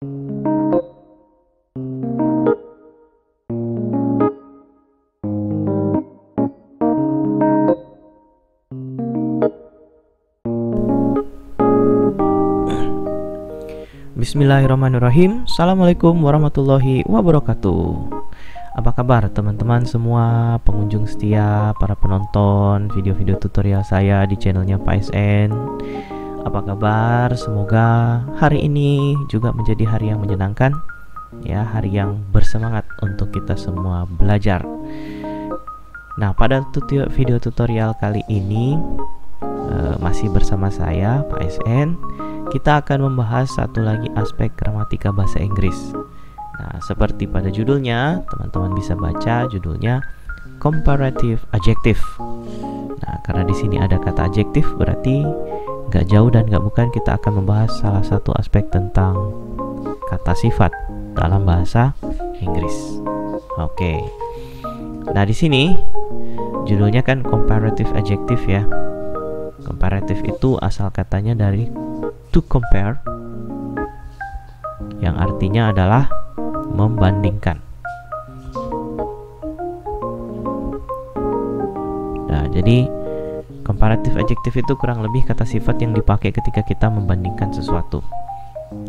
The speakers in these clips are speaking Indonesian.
Bismillahirrahmanirrahim. Assalamualaikum warahmatullahi wabarakatuh. Apa kabar teman-teman semua, pengunjung setia, para penonton video-video tutorial saya di channelnya Pak SN? Apa kabar? Semoga hari ini juga menjadi hari yang menyenangkan, ya, hari yang bersemangat untuk kita semua belajar. Nah, pada video tutorial kali ini masih bersama saya Pak SN. Kita akan membahas satu lagi aspek gramatika bahasa Inggris. Nah, seperti pada judulnya, teman-teman bisa baca judulnya Comparative Adjective. Nah, karena di sini ada kata adjektif, berarti nggak jauh dan nggak bukan kita akan membahas salah satu aspek tentang kata sifat dalam bahasa Inggris. Oke. Nah, di sini judulnya kan Comparative Adjective ya. Comparative itu asal katanya dari to compare, yang artinya adalah membandingkan. Nah, jadi comparative adjective itu kurang lebih kata sifat yang dipakai ketika kita membandingkan sesuatu.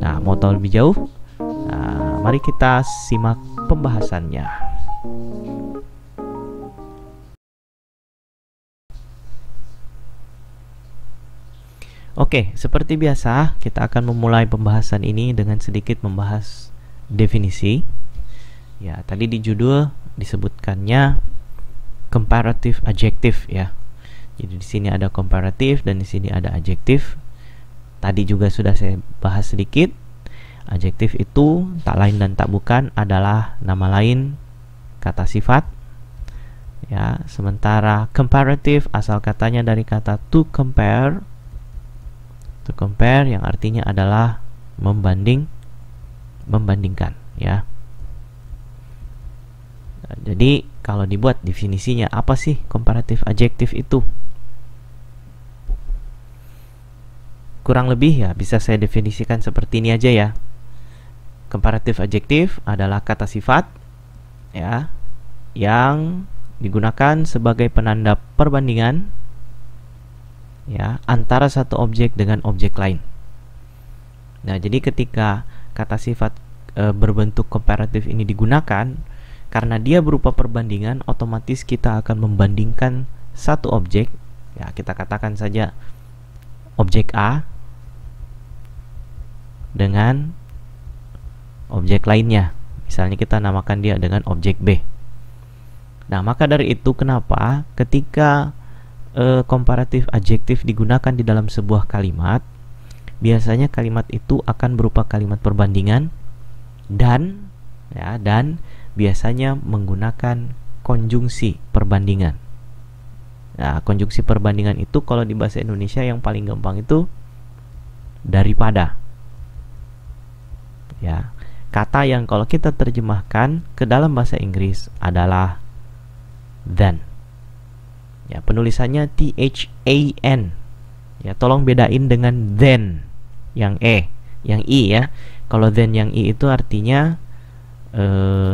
Nah, mau tahu lebih jauh? Nah, mari kita simak pembahasannya. Oke, seperti biasa, kita akan memulai pembahasan ini dengan sedikit membahas definisi. Ya, tadi di judul disebutkannya comparative adjective ya. Jadi di sini ada comparative dan di sini ada adjektif. Tadi juga sudah saya bahas sedikit. Adjektif itu tak lain dan tak bukan adalah nama lain kata sifat. Ya, sementara comparative asal katanya dari kata to compare. To compare yang artinya adalah membandingkan ya. Nah, jadi kalau dibuat definisinya, apa sih comparative adjective itu? Kurang lebih ya bisa saya definisikan seperti ini aja ya. Comparative adjective adalah kata sifat ya yang digunakan sebagai penanda perbandingan ya antara satu objek dengan objek lain. Nah, jadi ketika kata sifat berbentuk komparatif ini digunakan, karena dia berupa perbandingan, otomatis kita akan membandingkan satu objek, ya kita katakan saja objek A dengan objek lainnya. Misalnya kita namakan dia dengan objek B. Nah, maka dari itu kenapa ketika comparative adjektif digunakan di dalam sebuah kalimat, biasanya kalimat itu akan berupa kalimat perbandingan dan biasanya menggunakan konjungsi perbandingan. Nah, konjungsi perbandingan itu kalau di bahasa Indonesia yang paling gampang itu daripada. Ya, kata yang kalau kita terjemahkan ke dalam bahasa Inggris adalah than. Ya, penulisannya THAN. Ya, tolong bedain dengan then yang yang I ya. Kalau then yang I itu artinya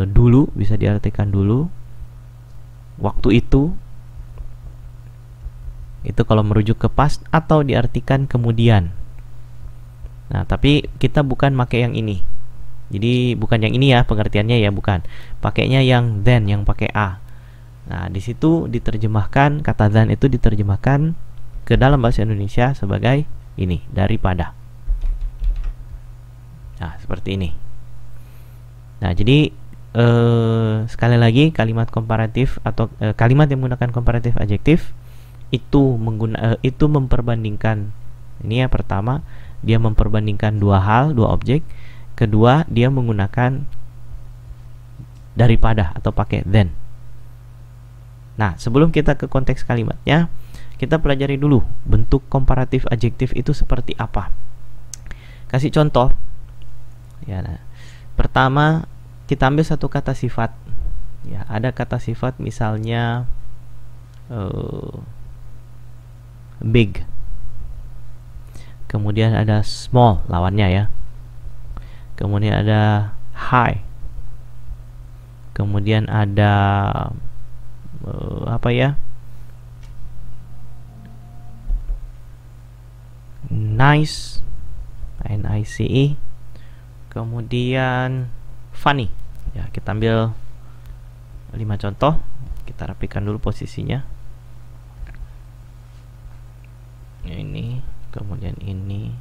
dulu, bisa diartikan dulu, waktu itu. Itu kalau merujuk ke past atau diartikan kemudian. Nah, tapi kita bukan pakai yang ini. Jadi bukan yang ini ya pengertiannya ya, bukan. Pakainya yang then yang pakai A. Nah, di situ diterjemahkan, kata than itu diterjemahkan ke dalam bahasa Indonesia sebagai ini, daripada. Nah, seperti ini. Nah, jadi sekali lagi kalimat komparatif atau kalimat yang menggunakan komparatif adjektif itu memperbandingkan. Ini ya, pertama dia memperbandingkan dua hal, dua objek. Kedua, dia menggunakan daripada atau pakai than. Nah, sebelum kita ke konteks kalimatnya, kita pelajari dulu bentuk komparatif adjektif itu seperti apa. Kasih contoh. Ya, nah. Pertama, kita ambil satu kata sifat. Ya, ada kata sifat misalnya big. Kemudian ada small lawannya ya. kemudian ada high, kemudian ada apa ya, nice, nice, kemudian funny. Ya, kita ambil 5 contoh, kita rapikan dulu posisinya. Ini, kemudian ini,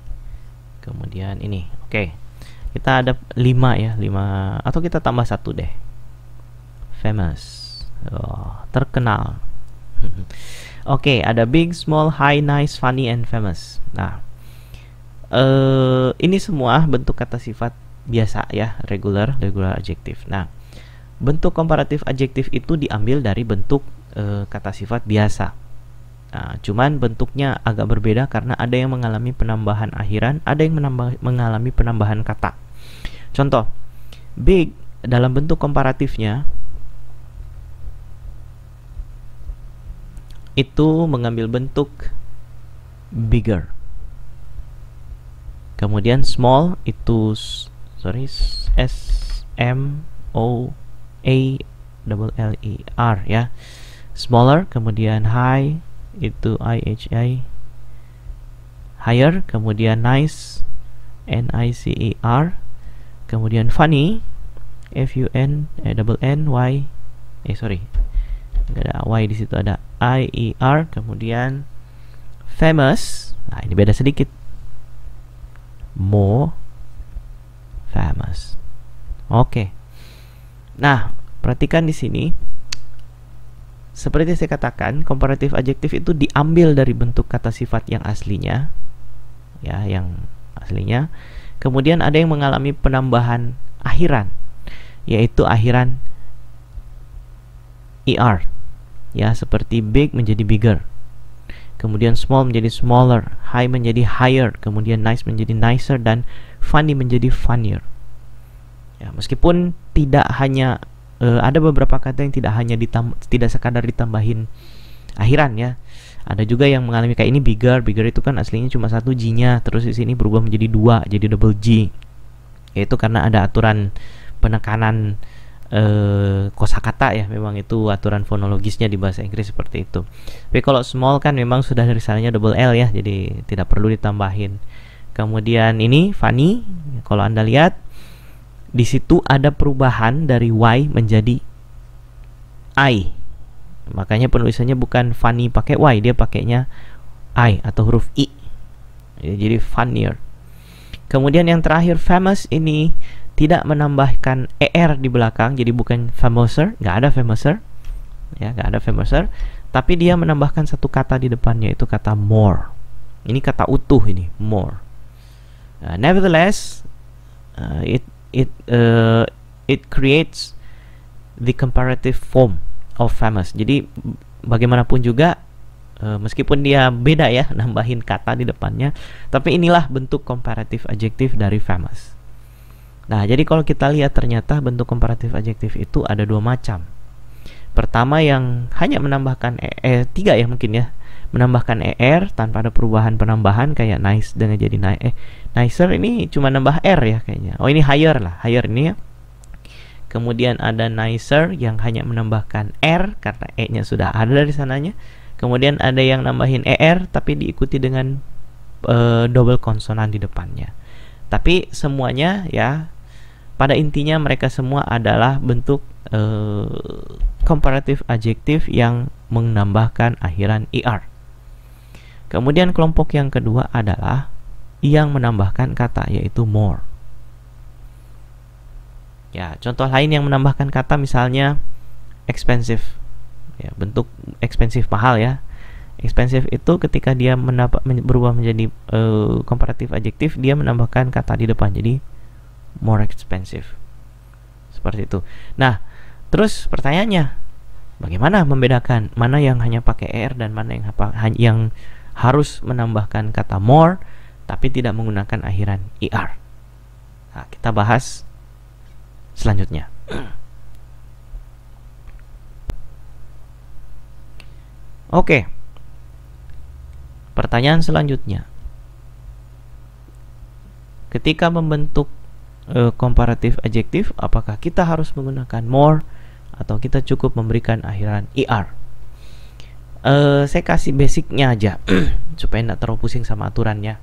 kemudian ini. Oke, kita ada 5 ya, 5, atau kita tambah 1 deh. Famous, terkenal. Oke, ada big, small, high, nice, funny, and famous. Nah, ini semua bentuk kata sifat biasa ya, regular adjective. Nah, bentuk komparatif adjektif itu diambil dari bentuk kata sifat biasa. Nah, cuman bentuknya agak berbeda karena ada yang mengalami penambahan akhiran, ada yang mengalami penambahan kata. Contoh, big dalam bentuk komparatifnya itu mengambil bentuk bigger. Kemudian small itu S-M-O-A-L-L-E-R ya, smaller. Kemudian high itu I-H-I, higher. Kemudian nice, N-I-C-E-R. Kemudian funny, F-U-N-N-Y, nggak ada Y di situ, ada I-E-R. Kemudian famous, nah ini beda sedikit, more famous. Oke. Nah, perhatikan di sini. Seperti saya katakan, komparatif adjektif itu diambil dari bentuk kata sifat yang aslinya. Ya, yang aslinya. Kemudian ada yang mengalami penambahan akhiran, yaitu akhiran ER. Ya, seperti big menjadi bigger. Kemudian small menjadi smaller, high menjadi higher, kemudian nice menjadi nicer, dan funny menjadi funnier. Ya, meskipun tidak hanya ada beberapa kata yang tidak sekadar ditambahin akhiran ya. Ada juga yang mengalami kayak ini bigger itu kan aslinya cuma 1 G-nya, terus di sini berubah menjadi 2, jadi double G. Yaitu karena ada aturan penekanan kosakata ya, memang itu aturan fonologisnya di bahasa Inggris seperti itu. Tapi kalau small kan memang sudah dari sananya double L ya, jadi tidak perlu ditambahin. Kemudian ini funny, kalau Anda lihat di situ ada perubahan dari Y menjadi I. Makanya penulisannya bukan funny pakai Y, dia pakainya I atau huruf I. Jadi funnier. Kemudian yang terakhir famous ini tidak menambahkan ER di belakang, jadi bukan famouser, nggak ada famouser. Ya, nggak ada famouser, tapi dia menambahkan satu kata di depannya, itu kata more. Ini kata utuh ini, more. Nevertheless, it creates the comparative form of famous. Jadi bagaimanapun juga, meskipun dia beda ya, nambahin kata di depannya, tapi inilah bentuk komparatif adjektif dari famous. Nah, jadi kalau kita lihat ternyata bentuk komparatif adjektif itu ada 2 macam. Pertama yang hanya menambahkan tiga ya mungkin ya, menambahkan ER tanpa ada perubahan penambahan, kayak nice dengan jadi nicer, ini cuma nambah R ya kayaknya. Oh, ini higher lah, higher ini ya. Kemudian ada nicer yang hanya menambahkan R karena E-nya sudah ada dari sananya. Kemudian ada yang nambahin ER tapi diikuti dengan double konsonan di depannya. Tapi semuanya ya, pada intinya mereka semua adalah bentuk komparatif adjektif yang menambahkan akhiran ER. Kemudian kelompok yang kedua adalah yang menambahkan kata, yaitu more. Ya, contoh lain yang menambahkan kata misalnya expensive. Ya, bentuk expensive, mahal ya. Expensive itu ketika dia berubah menjadi komparatif adjektif, dia menambahkan kata di depan, jadi more expensive. Seperti itu. Nah, terus pertanyaannya, bagaimana membedakan mana yang hanya pakai ER dan mana yang harus menambahkan kata more tapi tidak menggunakan akhiran ER? Nah, kita bahas selanjutnya. Oke. Pertanyaan selanjutnya. Ketika membentuk comparative adjective, apakah kita harus menggunakan more atau kita cukup memberikan akhiran er. Saya kasih basicnya aja supaya tidak terlalu pusing sama aturannya.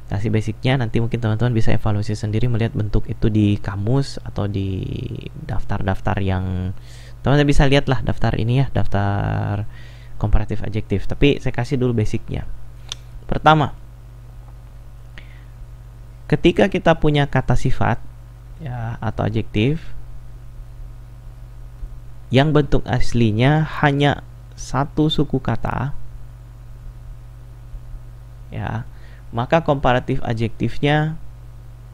Kasih basicnya, nanti mungkin teman-teman bisa evaluasi sendiri melihat bentuk itu di kamus atau di daftar-daftar yang teman-teman bisa lihat lah, daftar ini ya, daftar comparative adjective. Tapi saya kasih dulu basicnya. Pertama, ketika kita punya kata sifat ya atau adjektif yang bentuk aslinya hanya satu suku kata, ya, maka komparatif adjektifnya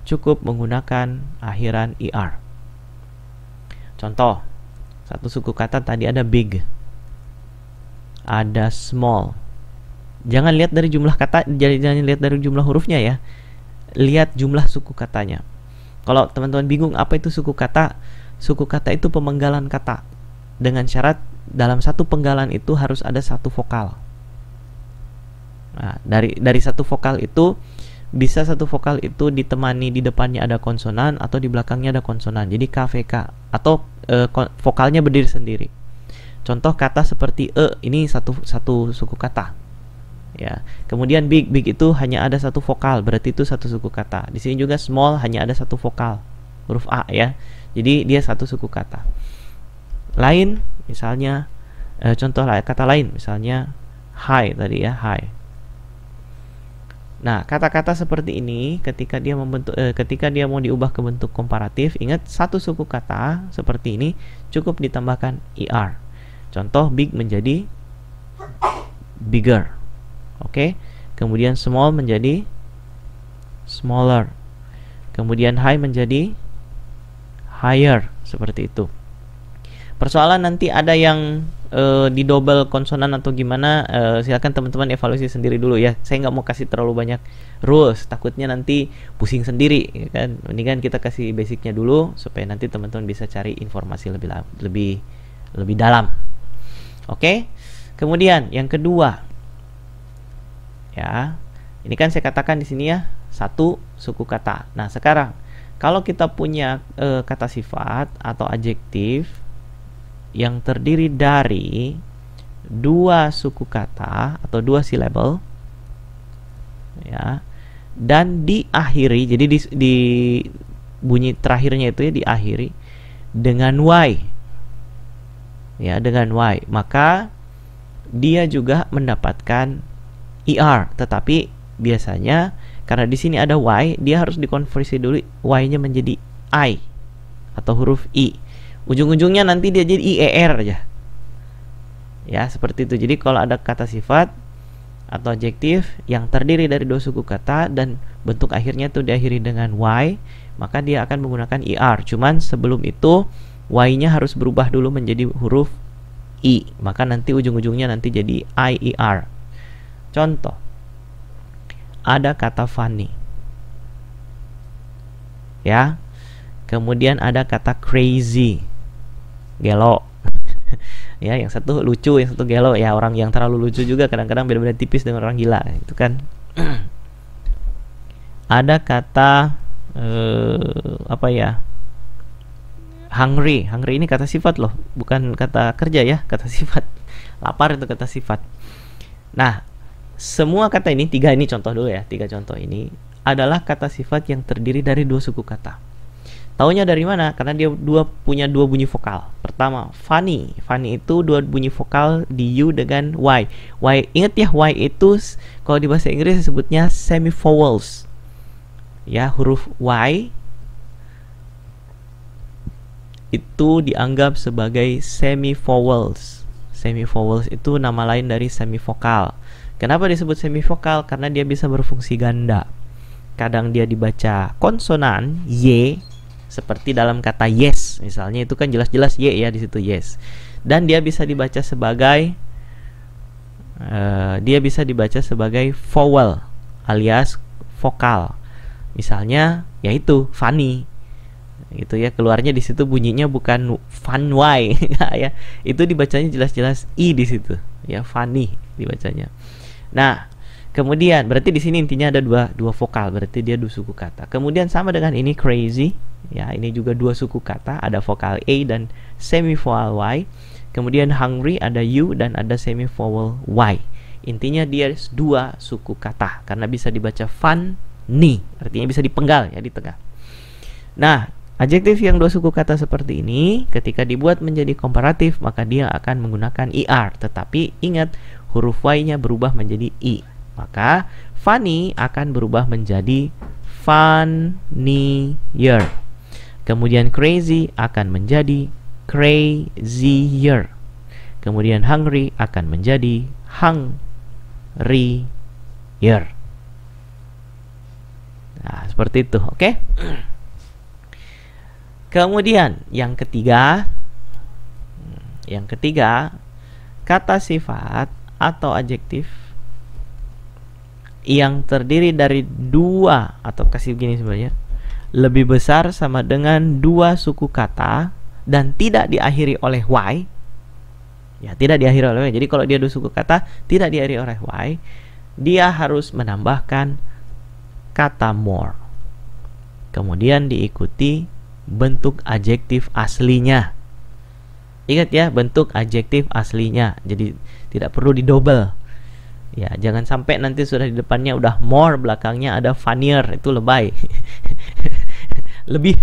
cukup menggunakan akhiran er. Contoh, satu suku kata tadi ada big, ada small. Jangan lihat dari jumlah kata, jangan lihat dari jumlah hurufnya ya. Lihat jumlah suku katanya. Kalau teman-teman bingung apa itu suku kata itu pemenggalan kata dengan syarat dalam satu penggalan itu harus ada satu vokal. Nah, dari satu vokal itu bisa satu vokal itu ditemani di depannya ada konsonan atau di belakangnya ada konsonan. Jadi KVK atau vokalnya berdiri sendiri. Contoh kata seperti ini satu suku kata. Ya. Kemudian big itu hanya ada satu vokal, berarti itu satu suku kata. Di sini juga small hanya ada satu vokal, huruf A ya. Jadi dia satu suku kata. Lain misalnya contoh kata lain misalnya high tadi ya, high. Nah, kata-kata seperti ini ketika dia mau diubah ke bentuk komparatif, ingat satu suku kata seperti ini cukup ditambahkan er. Contoh big menjadi bigger. Oke. Kemudian small menjadi smaller. Kemudian high menjadi higher, seperti itu. Persoalan nanti ada yang di double konsonan atau gimana, silakan teman-teman evaluasi sendiri dulu ya. Saya nggak mau kasih terlalu banyak rules, takutnya nanti pusing sendiri ya kan. Mendingan kita kasih basicnya dulu supaya nanti teman-teman bisa cari informasi lebih dalam. Oke. Kemudian yang kedua ya, ini kan saya katakan di sini ya satu suku kata. Nah sekarang kalau kita punya kata sifat atau adjektif yang terdiri dari dua suku kata atau dua syllable ya, dan diakhiri, jadi di bunyi terakhirnya itu ya diakhiri dengan y ya, dengan y, maka dia juga mendapatkan er. Tetapi biasanya karena di sini ada y, dia harus dikonversi dulu y-nya menjadi i atau huruf i. Ujung-ujungnya nanti dia jadi IER aja. Ya, seperti itu. Jadi kalau ada kata sifat atau adjektif yang terdiri dari dua suku kata dan bentuk akhirnya itu diakhiri dengan y, maka dia akan menggunakan IR. Cuman sebelum itu y-nya harus berubah dulu menjadi huruf I. Maka nanti ujung-ujungnya nanti jadi IER. Contoh. Ada kata funny. Ya. Kemudian ada kata crazy. Gelo. Ya, yang satu lucu, yang satu gelo. Ya, orang yang terlalu lucu juga kadang-kadang beda-beda tipis dengan orang gila, itu kan. Ada kata apa ya? Hungry. Hungry ini kata sifat loh, bukan kata kerja ya, kata sifat. Lapar itu kata sifat. Nah, semua kata ini, tiga ini contoh dulu ya, tiga contoh ini adalah kata sifat yang terdiri dari dua suku kata. Taunya dari mana? Karena dia punya dua bunyi vokal. Pertama, funny. Funny itu dua bunyi vokal di U dengan Y. Y, ingat ya, Y itu kalau di bahasa Inggris disebutnya semivowels. Ya, huruf Y itu dianggap sebagai semivowels. Semivowels itu nama lain dari semivokal. Kenapa disebut semivokal? Karena dia bisa berfungsi ganda. Kadang dia dibaca konsonan Y, seperti dalam kata yes misalnya, itu kan jelas-jelas y ya di situ, yes. Dan dia bisa dibaca sebagai vowel alias vokal. Misalnya yaitu funny. Gitu ya, keluarnya di situ bunyinya bukan fun y ya. Itu dibacanya jelas-jelas i di situ. Ya, funny dibacanya. Nah, Kemudian berarti di sini intinya ada dua vokal, berarti dia dua suku kata. Kemudian sama dengan ini crazy, ya ini juga dua suku kata, ada vokal A dan semivowel Y. Kemudian hungry ada U dan ada semivowel Y. Intinya dia dua suku kata karena bisa dibaca funny, artinya bisa dipenggal ya di tengah. Nah, adjektif yang dua suku kata seperti ini ketika dibuat menjadi komparatif maka dia akan menggunakan ER, tetapi ingat huruf Y-nya berubah menjadi I. Maka funny akan berubah menjadi funnier. Kemudian crazy akan menjadi crazier. Kemudian hungry akan menjadi hungrier. Nah, seperti itu, oke? Kemudian yang ketiga, kata sifat atau adjektif yang terdiri dari dua, atau kasih begini sebenarnya, lebih besar sama dengan dua suku kata dan tidak diakhiri oleh Y. Ya, tidak diakhiri oleh Y. Jadi kalau dia dua suku kata tidak diakhiri oleh Y, dia harus menambahkan kata more. Kemudian diikuti bentuk adjektif aslinya. Ingat ya, bentuk adjektif aslinya. Jadi tidak perlu didouble. Ya, jangan sampai nanti sudah di depannya udah more, belakangnya ada funnier, itu lebay. lebih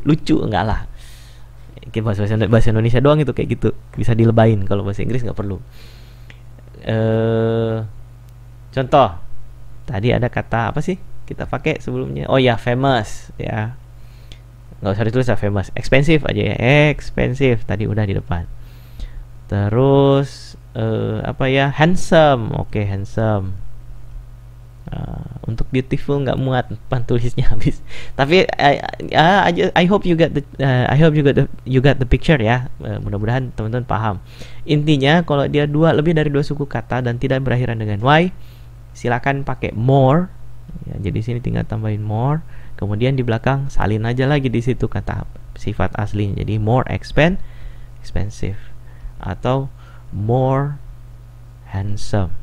lucu, enggak lah. Bahasa Indonesia doang itu kayak gitu, bisa dilebain. Kalau bahasa Inggris nggak perlu. Contoh, tadi ada kata apa sih kita pakai sebelumnya? Oh ya, famous ya. Nggak usah ditulis ya, famous. Expensive aja ya, expensive. Tadi udah di depan. Terus apa ya, handsome. Oke, handsome. Untuk beautiful nggak muat tulisnya habis. Tapi I hope you got the picture ya. Mudah-mudahan teman-teman paham. Intinya kalau dia lebih dari dua suku kata dan tidak berakhiran dengan Y, silakan pakai more. Ya, jadi sini tinggal tambahin more. Kemudian di belakang salin aja lagi di situ kata sifat aslinya. Jadi more expensive atau more handsome.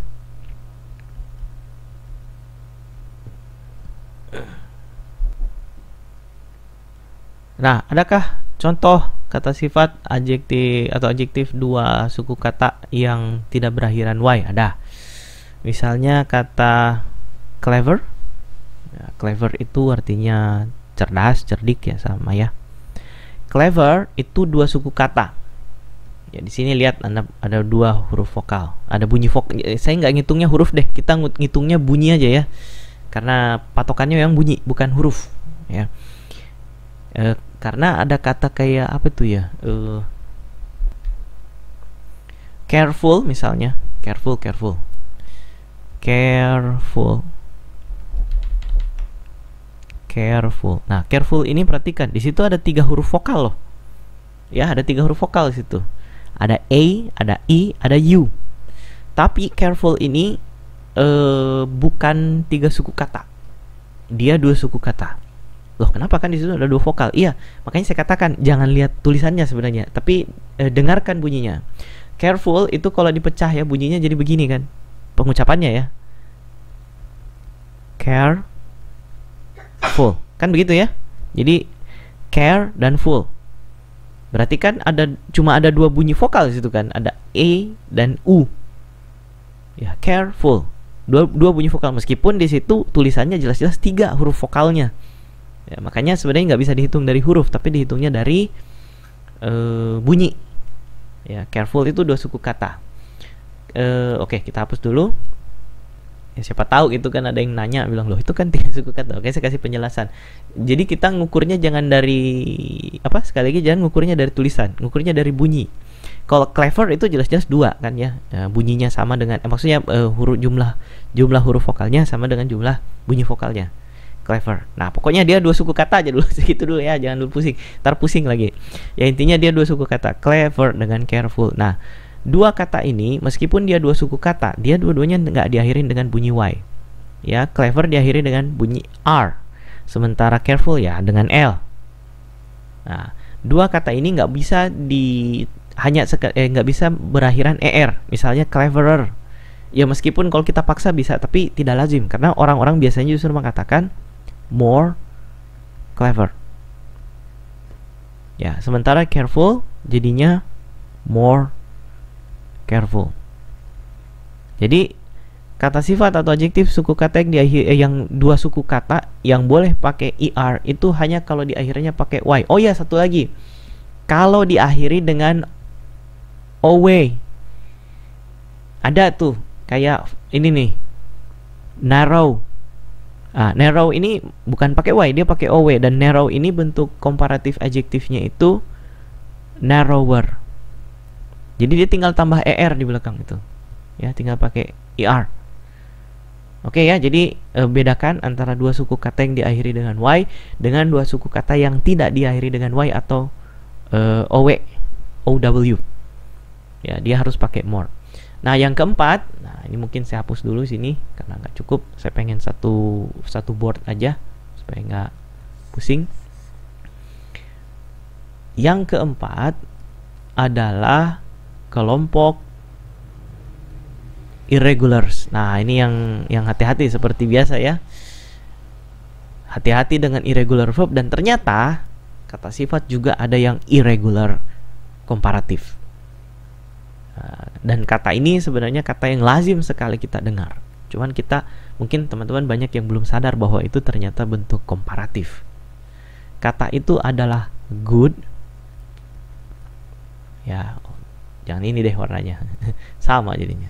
Nah, adakah contoh kata sifat adjektif dua suku kata yang tidak berakhiran Y? Ada. Misalnya kata clever. Ya, clever itu artinya cerdas, cerdik ya, sama ya. Clever itu dua suku kata. Ya, di sini lihat ada dua huruf vokal, ada bunyi vokal. Saya nggak ngitungnya huruf deh, kita ngitungnya bunyi aja ya, karena patokannya yang bunyi bukan huruf ya. Karena ada kata kayak apa tuh ya, careful misalnya, careful. Nah, careful ini perhatikan, di situ ada 3 huruf vokal loh. Ya, ada 3 huruf vokal di situ. Ada A, ada I, ada U. Tapi careful ini bukan 3 suku kata. Dia 2 suku kata. Loh, kenapa? Kan di situ ada 2 vokal. Iya, makanya saya katakan jangan lihat tulisannya sebenarnya, tapi dengarkan bunyinya. Careful itu kalau dipecah ya bunyinya jadi begini kan. Pengucapannya ya. Careful. Kan begitu ya? Jadi care dan full. Berarti kan cuma ada 2 bunyi vokal di situ kan, ada E dan U. Ya, careful. Dua bunyi vokal, meskipun di situ tulisannya jelas-jelas 3 huruf vokalnya. Ya, makanya sebenarnya nggak bisa dihitung dari huruf, tapi dihitungnya dari bunyi. Ya, careful itu 2 suku kata. Oke, kita hapus dulu. Ya, siapa tahu itu kan ada yang nanya bilang, loh itu kan 3 suku kata. Oke, saya kasih penjelasan. Jadi kita ngukurnya jangan dari sekali lagi jangan ngukurnya dari tulisan, ngukurnya dari bunyi. Kalau clever itu jelas-jelas 2 kan ya, bunyinya sama dengan maksudnya jumlah huruf vokalnya sama dengan jumlah bunyi vokalnya. Clever. Nah, pokoknya dia 2 suku kata aja dulu, segitu dulu ya, jangan dulu pusing. Ntar pusing lagi. Ya, intinya dia 2 suku kata, clever dengan careful. Nah, 2 kata ini meskipun dia 2 suku kata, dia dua-duanya nggak diakhirin dengan bunyi Y. Ya, clever diakhiri dengan bunyi R, sementara careful ya dengan L. Nah, 2 kata ini nggak bisa nggak bisa berakhiran ER. Misalnya cleverer, Ya meskipun kalau kita paksa bisa, tapi tidak lazim karena orang-orang biasanya justru mengatakan more clever. Ya, sementara careful jadinya more careful. Jadi kata sifat atau adjektif suku kata yang yang dua suku kata yang boleh pakai er itu hanya kalau di akhirnya pakai y. Oh ya, satu lagi. Kalau diakhiri dengan ow. Ada tuh kayak ini nih. Narrow. Narrow ini bukan pakai y, dia pakai ow, dan narrow ini bentuk komparatif adjektifnya itu narrower. Jadi dia tinggal tambah er di belakang itu. Ya, tinggal pakai er. Oke ya, jadi bedakan antara dua suku kata yang diakhiri dengan y dengan dua suku kata yang tidak diakhiri dengan y atau ow. Ya, dia harus pakai more. Nah, yang keempat, nah ini mungkin saya hapus dulu sini karena nggak cukup. Saya pengen satu board aja supaya nggak pusing. Yang keempat adalah kelompok irregulars. Nah, ini yang hati-hati seperti biasa ya. Hati-hati dengan irregular verb, dan ternyata kata sifat juga ada yang irregular komparatif. Dan kata ini sebenarnya kata yang lazim sekali kita dengar. Cuman kita, mungkin teman-teman banyak yang belum sadar bahwa itu ternyata bentuk komparatif. Kata itu adalah good. Ya, jangan ini deh warnanya. Sama jadinya.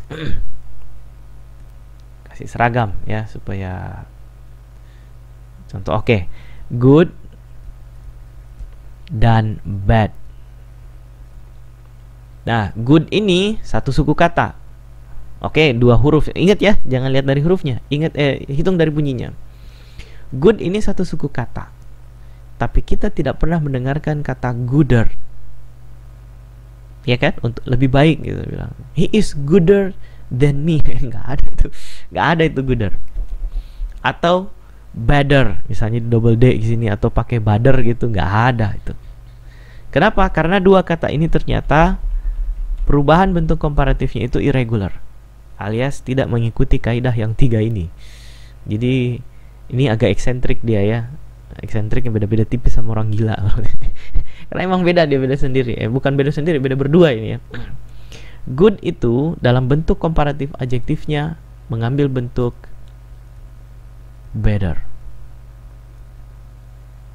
Kasih seragam ya supaya contoh. Oke. Good dan bad. Nah, good ini satu suku kata. Oke, dua huruf. Ingat ya, jangan lihat dari hurufnya. Ingat, hitung dari bunyinya. Good ini satu suku kata. Tapi kita tidak pernah mendengarkan kata gooder. Ya kan? Untuk lebih baik gitu bilang. He is gooder than me. Nggak ada itu. Nggak ada itu gooder. Atau better, misalnya double D di sini, atau pakai better gitu, nggak ada itu. Kenapa? Karena dua kata ini ternyata perubahan bentuk komparatifnya itu irregular, alias tidak mengikuti kaidah yang tiga ini. Jadi ini agak eksentrik dia ya, eksentrik yang beda-beda tipis sama orang gila. Karena emang beda, dia beda sendiri. Bukan beda sendiri, beda berdua ini ya. Good itu dalam bentuk komparatif adjektifnya mengambil bentuk better.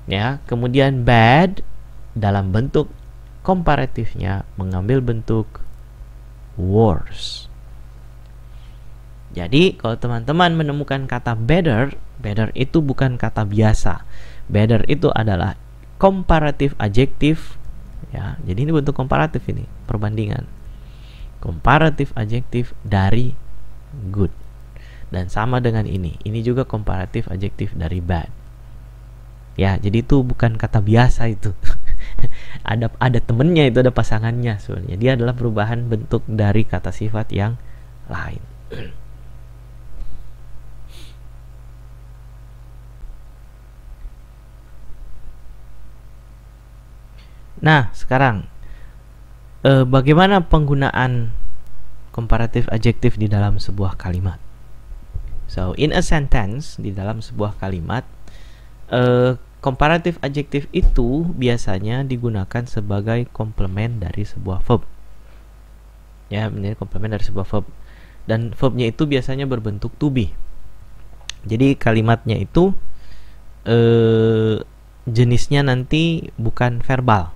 Ya, kemudian bad dalam bentuk komparatifnya mengambil bentuk worse. Jadi kalau teman-teman menemukan kata better, better itu bukan kata biasa. Better itu adalah komparatif adjektif ya. Jadi ini bentuk komparatif, ini perbandingan. Komparatif adjektif dari good. Dan sama dengan ini juga komparatif adjektif dari bad. Ya, jadi itu bukan kata biasa itu. ada temennya, itu ada pasangannya sebenarnya. Dia adalah perubahan bentuk dari kata sifat yang lain. Nah, sekarang bagaimana penggunaan komparatif adjektif di dalam sebuah kalimat? So, in a sentence, di dalam sebuah kalimat, komparatif adjektif itu biasanya digunakan sebagai komplement dari sebuah verb. Ya, menjadi komplement dari sebuah verb. Dan verbnya itu biasanya berbentuk to be. Jadi kalimatnya itu jenisnya nanti bukan verbal.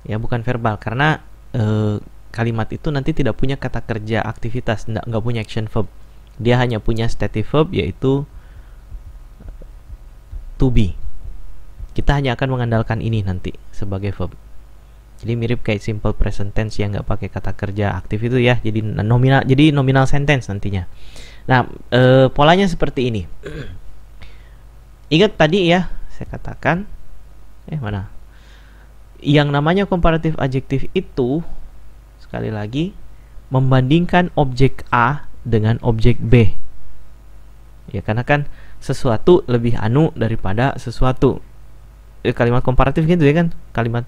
Ya, bukan verbal karena kalimat itu nanti tidak punya kata kerja aktivitas, nggak punya action verb. Dia hanya punya stative verb, yaitu to be. Kita hanya akan mengandalkan ini nanti sebagai verb. Jadi mirip kayak simple present tense yang nggak pakai kata kerja aktif itu ya. Jadi nominal sentence nantinya. Nah, polanya seperti ini. Ingat tadi ya, saya katakan mana? Yang namanya komparatif adjektif itu sekali lagi membandingkan objek A dengan objek B. Ya, karena kan sesuatu lebih anu daripada sesuatu. kalimat komparatif gitu ya kan, kalimat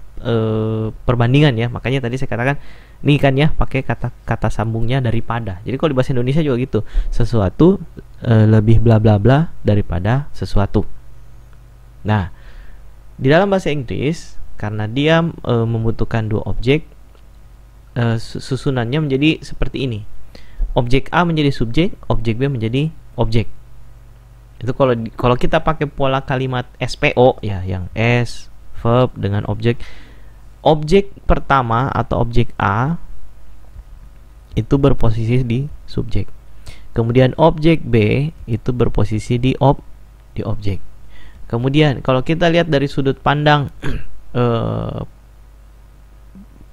perbandingan ya. Makanya tadi saya katakan ini kan ya pakai kata sambungnya daripada. Jadi kalau di bahasa Indonesia juga gitu, sesuatu lebih bla bla bla daripada sesuatu. Nah, di dalam bahasa Inggris karena dia membutuhkan dua objek, susunannya menjadi seperti ini. Objek A menjadi subjek, objek B menjadi objek. Itu kalau kita pakai pola kalimat SPO ya, yang S verb dengan objek. Objek pertama atau objek A itu berposisi di subjek. Kemudian objek B itu berposisi di objek. Kemudian kalau kita lihat dari sudut pandang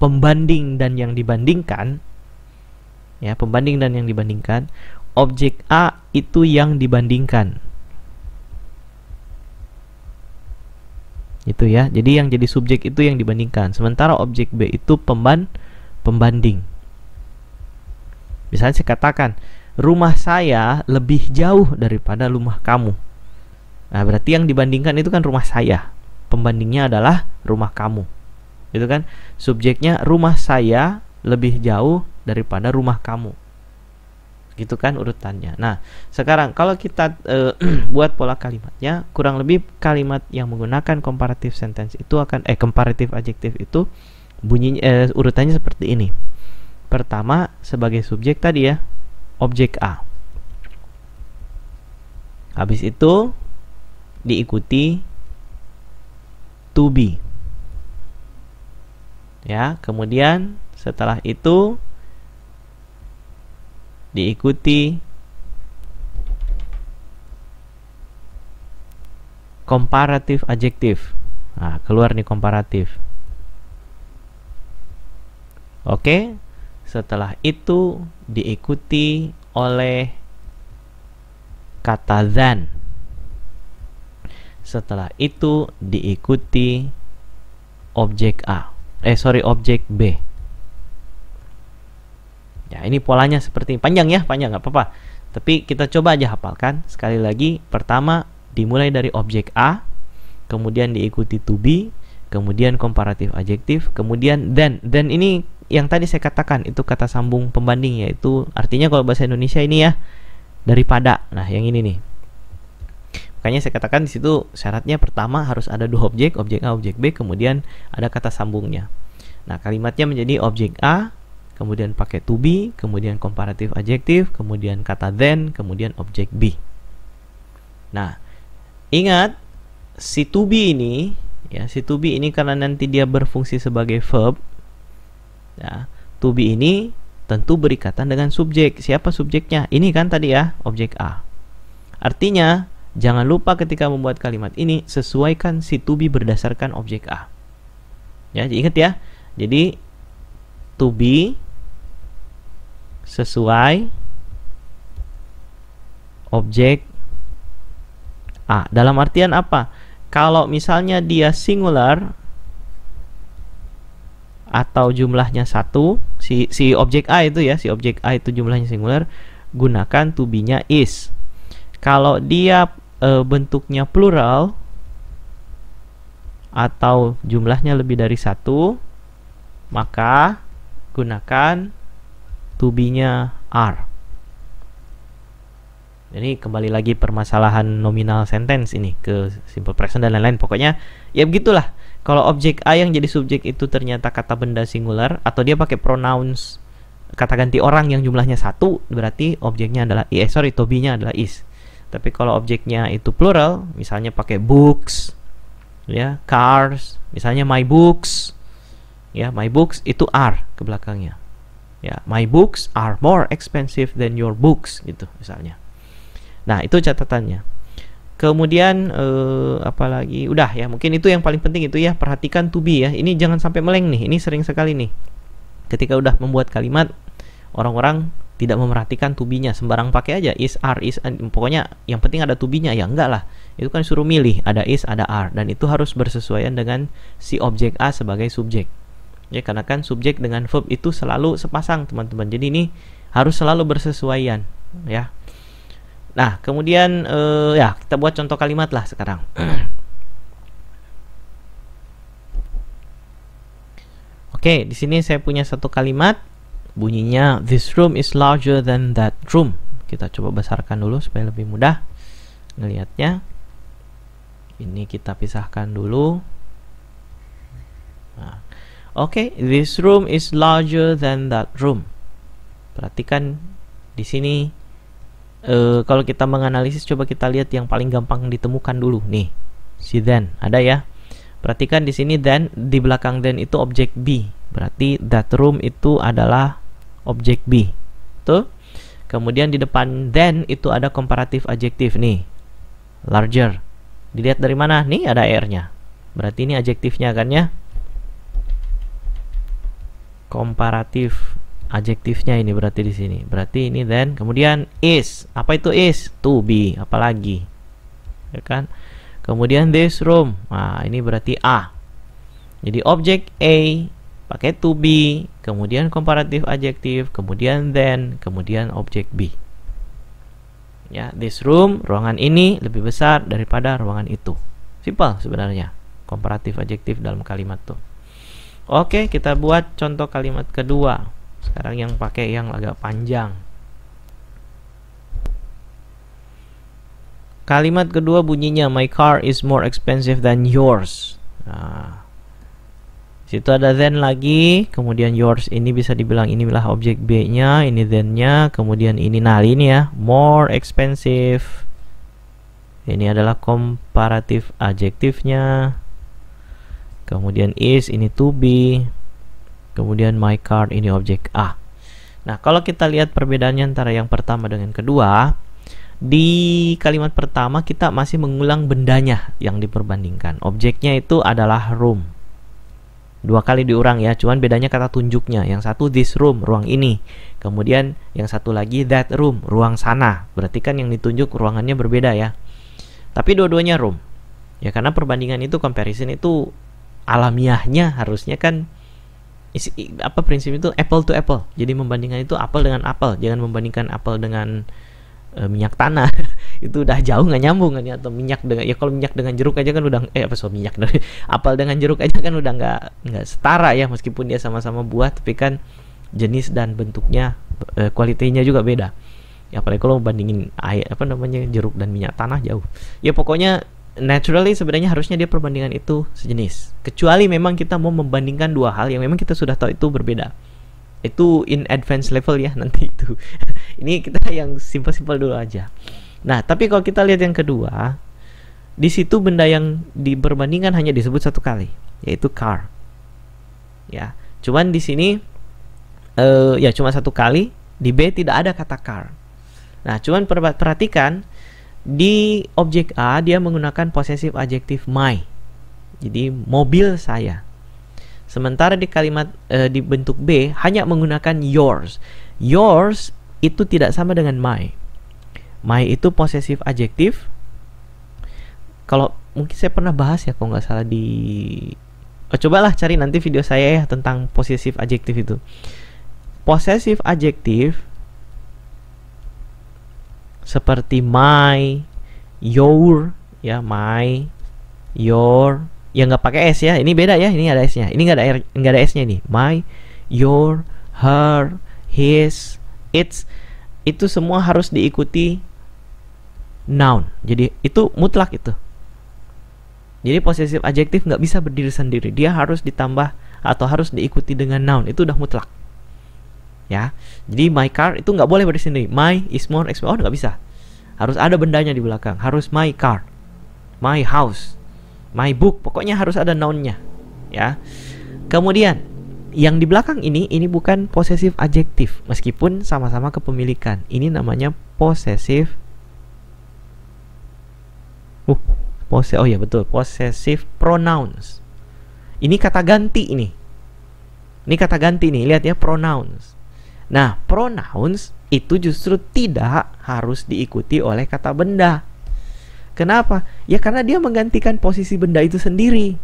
pembanding dan yang dibandingkan, ya, pembanding dan yang dibandingkan, objek A itu yang dibandingkan. Itu ya. Jadi yang jadi subjek itu yang dibandingkan. Sementara objek B itu pembanding. Misalnya saya katakan, rumah saya lebih jauh daripada rumah kamu. Nah, berarti yang dibandingkan itu kan rumah saya. Pembandingnya adalah rumah kamu. Itu kan subjeknya rumah saya lebih jauh daripada rumah kamu. Gitu kan urutannya. Nah, sekarang kalau kita buat pola kalimatnya, kurang lebih kalimat yang menggunakan comparative sentence itu akan comparative adjective itu bunyinya urutannya seperti ini. Pertama sebagai subjek tadi ya, objek A. Habis itu diikuti to be. Ya, kemudian setelah itu diikuti comparative adjective. Nah, keluar nih komparatif. Oke, setelah itu diikuti oleh kata than. Setelah itu diikuti objek A. Objek B. Ya, ini polanya seperti ini. Panjang ya, panjang nggak apa-apa. Tapi kita coba aja hafalkan. Sekali lagi, pertama dimulai dari objek A, kemudian diikuti to be, kemudian comparative adjective, kemudian then. Then ini yang tadi saya katakan itu kata sambung pembanding, yaitu artinya kalau bahasa Indonesia ini ya daripada. Nah, yang ini nih. Makanya saya katakan di situ syaratnya pertama harus ada dua objek A, objek B, kemudian ada kata sambungnya. Nah, kalimatnya menjadi objek A, kemudian pakai to be, kemudian comparative adjective, kemudian kata then, kemudian objek B. Nah, ingat si to be ini ya, si to be ini karena nanti dia berfungsi sebagai verb ya, to be ini tentu berikatan dengan subjek. Siapa subjeknya? Ini kan tadi ya, objek A. Artinya jangan lupa ketika membuat kalimat ini sesuaikan si to be berdasarkan objek A. Ya, ingat ya. Jadi to be sesuai objek A. Dalam artian apa? Kalau misalnya dia singular atau jumlahnya satu, si objek A itu ya, si objek A itu jumlahnya singular, gunakan to be-nya is. Kalau dia bentuknya plural atau jumlahnya lebih dari satu, maka gunakan to be-nya are. Jadi kembali lagi permasalahan nominal sentence ini ke simple present dan lain-lain. Pokoknya ya begitulah. Kalau objek A yang jadi subjek itu ternyata kata benda singular atau dia pakai pronouns kata ganti orang yang jumlahnya satu, berarti objeknya adalah to be-nya adalah is. Tapi kalau objeknya itu plural, misalnya pakai books, ya, cars, misalnya my books, ya, my books itu are ke belakangnya. Ya, my books are more expensive than your books gitu misalnya. Nah, itu catatannya. Kemudian apalagi udah ya, mungkin itu yang paling penting itu ya, perhatikan to be ya. Ini jangan sampai meleng nih. Ini sering sekali nih. Ketika udah membuat kalimat, orang-orang tidak memerhatikan to be-nya, sembarang pakai aja is, are, is, pokoknya yang penting ada to be-nya. Ya enggak lah. Itu kan suruh milih, ada is, ada are, dan itu harus bersesuaian dengan si objek A sebagai subjek. Ya, karena kan subjek dengan verb itu selalu sepasang, teman-teman. Jadi ini harus selalu bersesuaian, ya. Nah, kemudian ya kita buat contoh kalimat lah sekarang. Oke, di sini saya punya satu kalimat bunyinya this room is larger than that room. Kita coba besarkan dulu supaya lebih mudah ngelihatnya. Ini kita pisahkan dulu. Nah, oke, this room is larger than that room. Perhatikan di sini. Kalau kita menganalisis, coba kita lihat yang paling gampang ditemukan dulu nih. Si then ada ya. Perhatikan di sini then, di belakang then itu objek B. Berarti that room itu adalah objek B. Tuh. Kemudian di depan then itu ada komparatif adjektif nih. Larger. Dilihat dari mana? Nih ada R-nya. Berarti ini adjektifnya kan ya. Komparatif adjektifnya ini berarti di sini. Berarti ini then. Kemudian is. Apa itu is? To be. Apalagi? Ya kan? Kemudian this room. Nah, ini berarti A. Jadi objek A pakai to be, kemudian komparatif adjektif, kemudian then, kemudian objek B. Ya, this room, ruangan ini lebih besar daripada ruangan itu. Simple sebenarnya. Komparatif adjektif dalam kalimat tuh. Oke, kita buat contoh kalimat kedua. Sekarang yang pakai yang agak panjang. Kalimat kedua bunyinya my car is more expensive than yours. Nah, situ ada then lagi, kemudian yours ini bisa dibilang inilah objek B-nya, ini then-nya, kemudian ini nah ini ya, more expensive. Ini adalah komparatif adjektifnya. Kemudian is ini to be. Kemudian my car ini objek A. Nah, kalau kita lihat perbedaannya antara yang pertama dengan kedua, di kalimat pertama kita masih mengulang bendanya yang diperbandingkan. Objeknya itu adalah room. Dua kali diurang ya, cuman bedanya kata tunjuknya. Yang satu this room, ruang ini. Kemudian yang satu lagi that room, ruang sana. Berarti kan yang ditunjuk ruangannya berbeda ya. Tapi dua-duanya room. Ya karena perbandingan itu, comparison itu alamiahnya harusnya kan apa prinsip itu apple to apple. Jadi membandingkan itu apel dengan apel, jangan membandingkan apel dengan minyak tanah. Itu udah jauh nggak nyambung kan ya. Atau minyak dengan, ya kalau minyak dengan jeruk aja kan udah minyak dari apel dengan jeruk aja kan udah nggak setara ya, meskipun dia sama-sama buah tapi kan jenis dan bentuknya kualitinya juga beda ya. Apalagi kalau bandingin jeruk dan minyak tanah jauh ya. Pokoknya naturally sebenarnya harusnya dia perbandingan itu sejenis, kecuali memang kita mau membandingkan dua hal yang memang kita sudah tahu itu berbeda. Itu in advance level ya nanti itu. Ini kita yang simple-simple dulu aja. Nah, tapi kalau kita lihat yang kedua, di situ benda yang diperbandingkan hanya disebut satu kali, yaitu car. Ya, cuman di sini ya cuma satu kali. Di B tidak ada kata car. Nah, cuman perhatikan di objek A dia menggunakan possessive adjektif my. Jadi mobil saya. Sementara di kalimat di bentuk B hanya menggunakan yours. Yours itu tidak sama dengan my. My itu possessive adjektif. Kalau mungkin saya pernah bahas ya, kalau nggak salah di cobalah cari nanti video saya ya tentang possessive adjektif itu. Possessive adjektif seperti my, your, ya my, your, yang nggak pakai s ya. Ini beda ya. Ini ada s-nya. Ini nggak ada s-nya nih. My, your, her, his, its, itu semua harus diikuti noun. Jadi itu mutlak itu. Jadi possessive adjektif nggak bisa berdiri sendiri. Dia harus ditambah atau harus diikuti dengan noun. Itu udah mutlak. Ya. Jadi my car itu nggak boleh berdiri sendiri. My is more expensive. Oh, nggak bisa. Harus ada bendanya di belakang. Harus my car, my house, my book. Pokoknya harus ada noun-nya. Ya. Kemudian yang di belakang ini bukan possessive adjektif, meskipun sama-sama kepemilikan. Ini namanya possessive. Oh ya betul, possessive pronouns. Ini kata ganti ini. Ini kata ganti nih, lihat ya, pronouns. Nah, pronouns itu justru tidak harus diikuti oleh kata benda. Kenapa? Ya karena dia menggantikan posisi benda itu sendiri.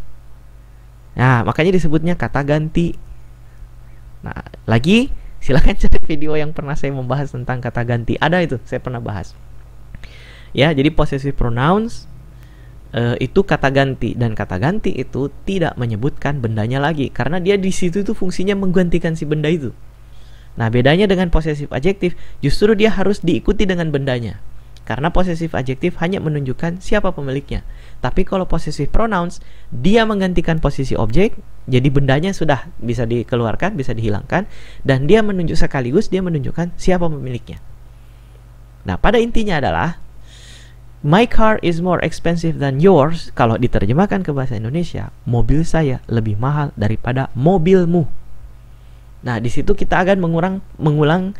Nah, makanya disebutnya kata ganti. Nah, lagi silakan cari video yang pernah saya membahas tentang kata ganti. Ada itu, saya pernah bahas. Ya, jadi possessive pronouns itu kata ganti, dan kata ganti itu tidak menyebutkan bendanya lagi karena dia di situ itu fungsinya menggantikan si benda itu. Nah, bedanya dengan possessive adjektif, justru dia harus diikuti dengan bendanya. Karena possessive adjektif hanya menunjukkan siapa pemiliknya. Tapi kalau possessive pronouns, dia menggantikan posisi objek, jadi bendanya sudah bisa dikeluarkan, bisa dihilangkan, dan dia sekaligus dia menunjukkan siapa pemiliknya. Nah, pada intinya adalah my car is more expensive than yours. Kalau diterjemahkan ke bahasa Indonesia, mobil saya lebih mahal daripada mobilmu. Nah, di situ kita akan mengulang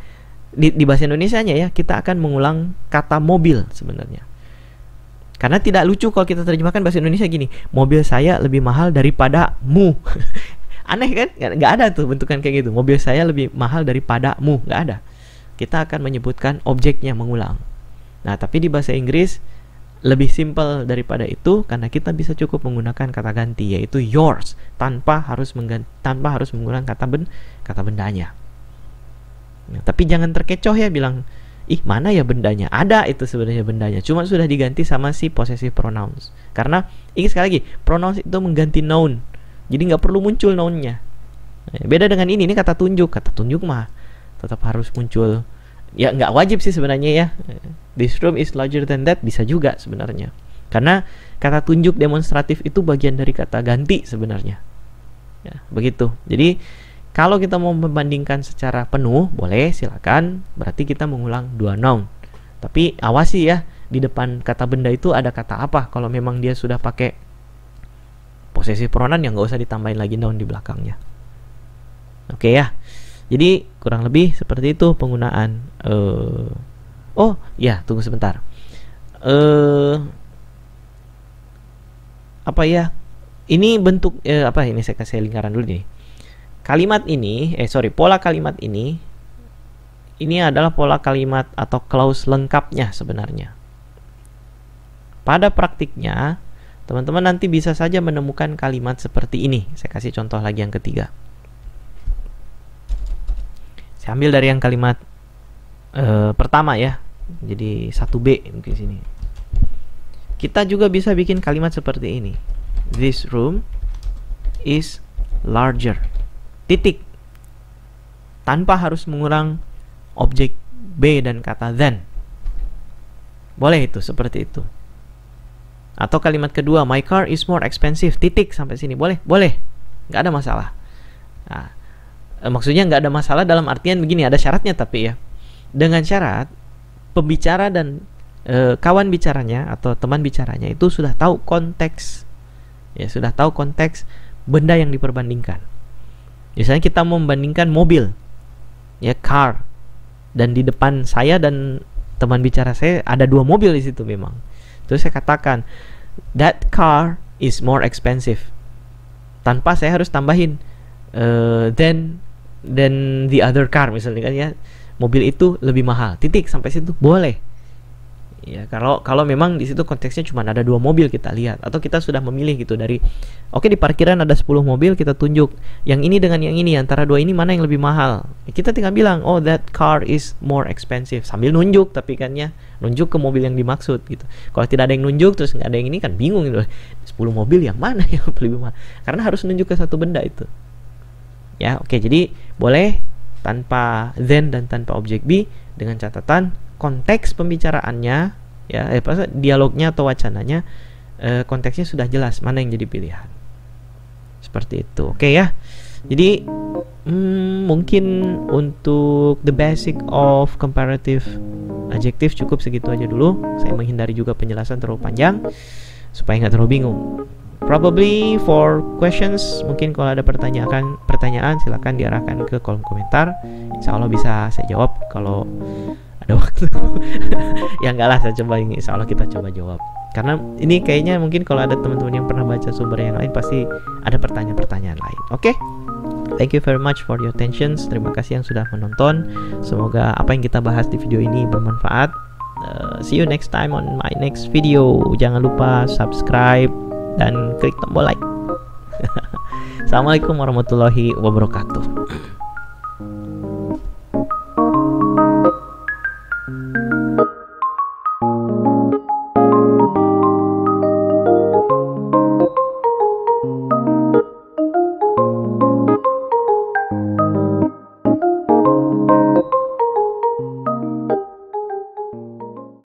di bahasa Indonesianya ya, kita akan mengulang kata mobil sebenarnya. Karena tidak lucu kalau kita terjemahkan bahasa Indonesia gini, mobil saya lebih mahal daripada mu. Aneh kan? Nggak ada tuh bentukan kayak gitu. Mobil saya lebih mahal daripada mu, nggak ada. Kita akan menyebutkan objeknya mengulang. Nah, tapi di bahasa Inggris lebih simpel daripada itu karena kita bisa cukup menggunakan kata ganti yaitu yours tanpa harus menggunakan kata bendanya. Nah, tapi jangan terkecoh ya bilang, ih mana ya bendanya? Ada itu sebenarnya bendanya, cuma sudah diganti sama si possessive pronouns. Karena ingat sekali lagi, pronouns itu mengganti noun, jadi nggak perlu muncul nounnya. Nah, beda dengan ini kata tunjuk mah tetap harus muncul. Ya nggak wajib sih sebenarnya ya. This room is larger than that bisa juga sebenarnya. Karena kata tunjuk demonstratif itu bagian dari kata ganti sebenarnya. Ya, begitu. Jadi kalau kita mau membandingkan secara penuh boleh silakan. Berarti kita mengulang dua noun. Tapi awasi ya, di depan kata benda itu ada kata apa. Kalau memang dia sudah pakai possessive pronoun yang nggak usah ditambahin lagi noun di belakangnya. Oke ya. Jadi kurang lebih seperti itu penggunaan. Oh ya, tunggu sebentar. Apa ya? Ini bentuk apa ini? Saya kasih lingkaran dulu nih. Kalimat ini, pola kalimat ini adalah pola kalimat atau clause lengkapnya sebenarnya. Pada praktiknya, teman-teman nanti bisa saja menemukan kalimat seperti ini. Saya kasih contoh lagi yang ketiga. Saya ambil dari yang kalimat pertama ya. Jadi 1B mungkin sini. Kita juga bisa bikin kalimat seperti ini. This room is larger. Titik. Tanpa harus mengulang objek B dan kata than. Boleh itu seperti itu. Atau kalimat kedua, my car is more expensive. Titik sampai sini. Boleh? Boleh. Nggak ada masalah. Nah, maksudnya nggak ada masalah dalam artian begini, ada syaratnya tapi ya. Dengan syarat pembicara dan kawan bicaranya atau teman bicaranya itu sudah tahu konteks. Ya, sudah tahu konteks benda yang diperbandingkan. Misalnya kita mau membandingkan mobil. Ya, car. Dan di depan saya dan teman bicara saya ada dua mobil di situ memang. Terus saya katakan that car is more expensive. Tanpa saya harus tambahin then the other car misalnya kan ya, mobil itu lebih mahal. Titik sampai situ boleh. Ya, kalau memang di situ konteksnya cuma ada dua mobil kita lihat atau kita sudah memilih gitu dari di parkiran ada 10 mobil, kita tunjuk yang ini dengan yang ini, antara dua ini mana yang lebih mahal. Kita tinggal bilang oh that car is more expensive sambil nunjuk, tapi kan ya nunjuk ke mobil yang dimaksud gitu. Kalau tidak ada yang nunjuk terus nggak ada yang ini kan bingung gitu. 10 mobil yang mana yang lebih mahal? Karena harus nunjuk ke satu benda itu. Ya, jadi boleh tanpa then dan tanpa objek B dengan catatan konteks pembicaraannya ya, dialognya atau wacananya konteksnya sudah jelas mana yang jadi pilihan. Seperti itu. Oke ya. Jadi mungkin untuk the basic of comparative adjective cukup segitu aja dulu. Saya menghindari juga penjelasan terlalu panjang supaya nggak terlalu bingung. Probably for questions, mungkin kalau ada pertanyaan silakan diarahkan ke kolom komentar. Insya Allah bisa saya jawab kalau ada waktu. Ya enggak lah, saya coba ini. Insya Allah kita coba jawab. Karena ini kayaknya mungkin kalau ada teman-teman yang pernah baca sumber yang lain pasti ada pertanyaan-pertanyaan lain. Oke? Thank you very much for your attention. Terima kasih yang sudah menonton. Semoga apa yang kita bahas di video ini bermanfaat. See you next time on my next video. Jangan lupa subscribe dan klik tombol like. Assalamualaikum warahmatullahi wabarakatuh.